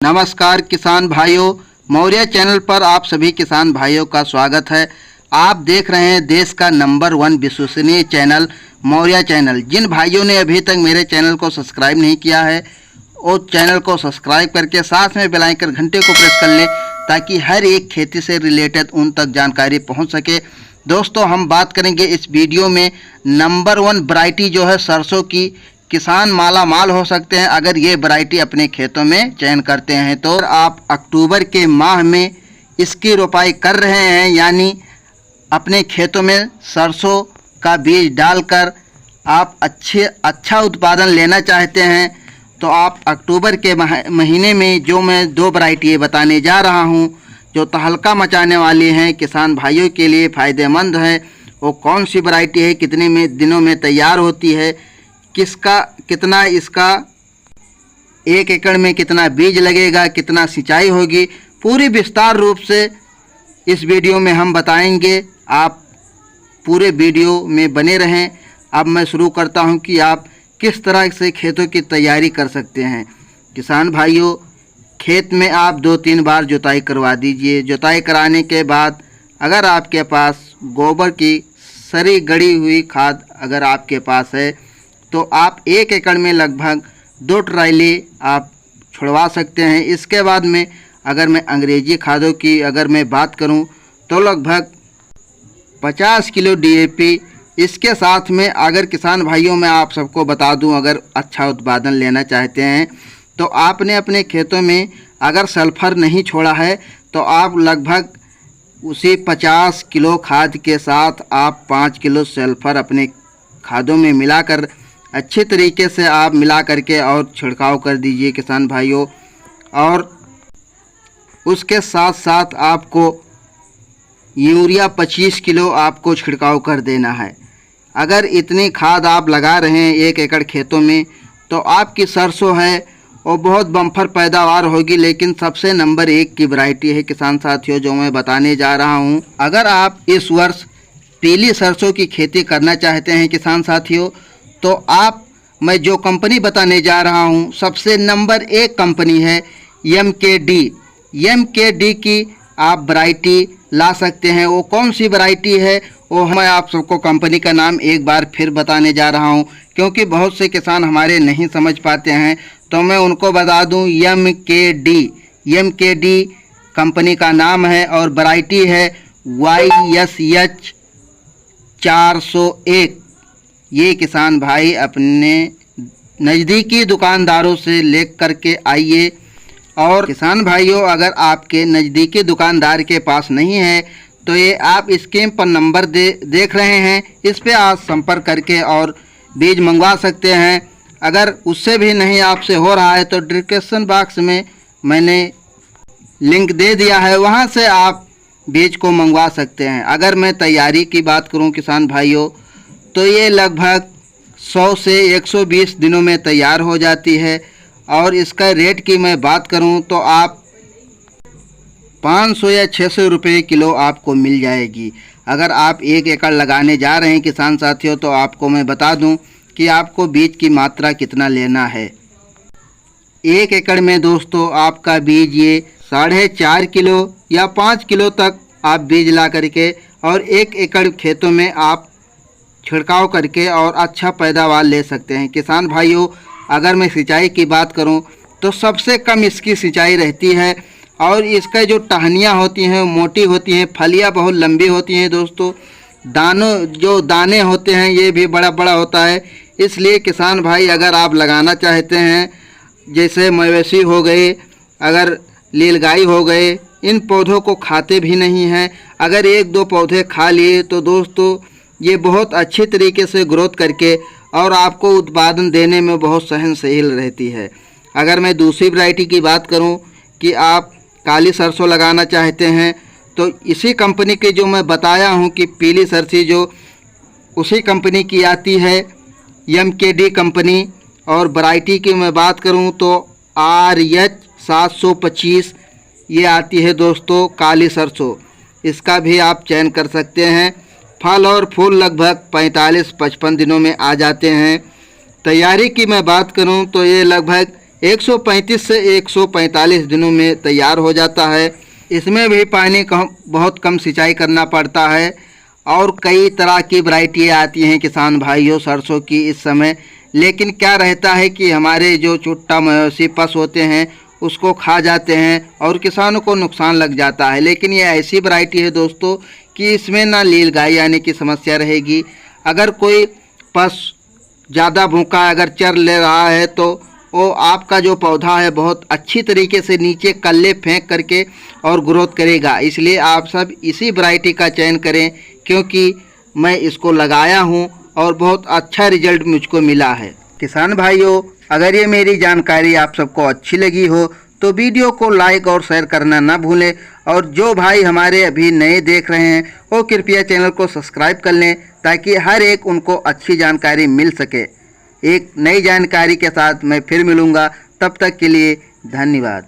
नमस्कार किसान भाइयों, मौर्य चैनल पर आप सभी किसान भाइयों का स्वागत है। आप देख रहे हैं देश का नंबर 1 विश्वसनीय चैनल मौर्य चैनल। जिन भाइयों ने अभी तक मेरे चैनल को सब्सक्राइब नहीं किया है वो चैनल को सब्सक्राइब करके साथ में बेल आइकन घंटे को प्रेस कर लें ताकि हर एक खेती से रिलेटेड उन तक जानकारी पहुंच सके। दोस्तों, हम बात करेंगे इस वीडियो में नंबर 1 वैरायटी जो है सरसों की। किसान माला माल हो सकते हैं अगर ये वैरायटी अपने खेतों में चयन करते हैं। तो आप अक्टूबर के माह में इसकी रोपाई कर रहे हैं, यानी अपने खेतों में सरसों का बीज डालकर आप अच्छा उत्पादन लेना चाहते हैं तो आप अक्टूबर के महीने में जो मैं 2 वैरायटी बताने जा रहा हूं जो तहलका मचाने वाली हैं, किसान भाइयों के लिए फ़ायदेमंद है। वो कौन सी वैरायटी है, कितने में दिनों में तैयार होती है, कितना इसका 1 एकड़ में कितना बीज लगेगा, कितना सिंचाई होगी, पूरी विस्तार रूप से इस वीडियो में हम बताएंगे। आप पूरे वीडियो में बने रहें। अब मैं शुरू करता हूं कि आप किस तरह से खेतों की तैयारी कर सकते हैं। किसान भाइयों, खेत में आप 2-3 बार जुताई करवा दीजिए। जुताई कराने के बाद अगर आपके पास गोबर की सरी गड़ी हुई खाद अगर आपके पास है तो आप 1 एकड़ में लगभग 2 ट्राली आप छुड़वा सकते हैं। इसके बाद में अगर मैं अंग्रेजी खादों की अगर मैं बात करूं तो लगभग 50 किलो DAP। इसके साथ में अगर किसान भाइयों मैं आप सबको बता दूं, अगर अच्छा उत्पादन लेना चाहते हैं तो आपने अपने खेतों में अगर सल्फर नहीं छोड़ा है तो आप लगभग उसी 50 किलो खाद के साथ आप 5 किलो सल्फर अपने खादों में मिलाकर अच्छे तरीके से आप मिला करके और छिड़काव कर दीजिए किसान भाइयों। और उसके साथ साथ आपको यूरिया 25 किलो आपको छिड़काव कर देना है। अगर इतनी खाद आप लगा रहे हैं 1 एकड़ खेतों में तो आपकी सरसों है वो बहुत बम्पर पैदावार होगी। लेकिन सबसे नंबर 1 की वैरायटी है किसान साथियों जो मैं बताने जा रहा हूँ। अगर आप इस वर्ष पीली सरसों की खेती करना चाहते हैं किसान साथियों तो मैं जो कंपनी बताने जा रहा हूँ सबसे नंबर 1 कंपनी है MKD की आप वैरायटी ला सकते हैं। वो कौन सी वैरायटी है वो मैं आप सबको कंपनी का नाम एक बार फिर बताने जा रहा हूँ क्योंकि बहुत से किसान हमारे नहीं समझ पाते हैं तो मैं उनको बता दूँ। MKD कंपनी का नाम है और वैरायटी है YSH 401। ये किसान भाई अपने नज़दीकी दुकानदारों से ले करके आइए। और किसान भाइयों, अगर आपके नज़दीकी दुकानदार के पास नहीं है तो ये आप स्क्रीन पर नंबर देख रहे हैं, इस पे आप संपर्क करके और बीज मंगवा सकते हैं। अगर उससे भी नहीं आपसे हो रहा है तो डिस्क्रिप्शन बॉक्स में मैंने लिंक दे दिया है, वहाँ से आप बीज को मंगवा सकते हैं। अगर मैं तैयारी की बात करूँ किसान भाइयों तो ये लगभग 100 से 120 दिनों में तैयार हो जाती है। और इसका रेट की मैं बात करूं तो आप 500 या 600 रुपये किलो आपको मिल जाएगी। अगर आप 1 एकड़ लगाने जा रहे हैं किसान साथियों तो आपको मैं बता दूं कि आपको बीज की मात्रा कितना लेना है। 1 एकड़ में दोस्तों आपका बीज ये 4.5 किलो या 5 किलो तक आप बीज ला करके और 1 एकड़ खेतों में आप छिड़काव करके और अच्छा पैदावार ले सकते हैं। किसान भाइयों, अगर मैं सिंचाई की बात करूं तो सबसे कम इसकी सिंचाई रहती है और इसका जो टहनियाँ होती हैं मोटी होती हैं, फलियाँ बहुत लंबी होती हैं दोस्तों, दाने होते हैं ये भी बड़ा बड़ा होता है। इसलिए किसान भाई अगर आप लगाना चाहते हैं, जैसे मवेशी हो गए, अगर नीलगाई हो गए, इन पौधों को खाते भी नहीं हैं। अगर 1-2 पौधे खा लिए तो दोस्तों ये बहुत अच्छे तरीके से ग्रोथ करके और आपको उत्पादन देने में बहुत सहनशील रहती है। अगर मैं दूसरी वैरायटी की बात करूं कि आप काली सरसों लगाना चाहते हैं तो इसी कंपनी की जो मैं बताया हूं कि पीली सरसी जो उसी कंपनी की आती है MKD कंपनी। और वैरायटी की मैं बात करूं तो RH 725 ये आती है दोस्तों काली सरसों। इसका भी आप चयन कर सकते हैं। फल और फूल लगभग 45-55 दिनों में आ जाते हैं। तैयारी की मैं बात करूं तो ये लगभग 135 से 145 दिनों में तैयार हो जाता है। इसमें भी पानी बहुत कम सिंचाई करना पड़ता है। और कई तरह की वैरायटी आती हैं किसान भाइयों सरसों की इस समय, लेकिन क्या रहता है कि हमारे जो चुट्टा मवेशी पशु होते हैं उसको खा जाते हैं और किसानों को नुकसान लग जाता है। लेकिन ये ऐसी वैरायटी है दोस्तों कि इसमें ना नीलगाय आने की समस्या रहेगी। अगर कोई पशु ज़्यादा भूखा अगर चर ले रहा है तो वो आपका जो पौधा है बहुत अच्छी तरीके से नीचे कल्ले फेंक करके और ग्रोथ करेगा। इसलिए आप सब इसी वैरायटी का चयन करें, क्योंकि मैं इसको लगाया हूँ और बहुत अच्छा रिजल्ट मुझको मिला है। किसान भाइयों, अगर ये मेरी जानकारी आप सबको अच्छी लगी हो तो वीडियो को लाइक और शेयर करना ना भूलें। और जो भाई हमारे अभी नए देख रहे हैं वो कृपया चैनल को सब्सक्राइब कर लें, ताकि हर एक उनको अच्छी जानकारी मिल सके। एक नई जानकारी के साथ मैं फिर मिलूँगा, तब तक के लिए धन्यवाद।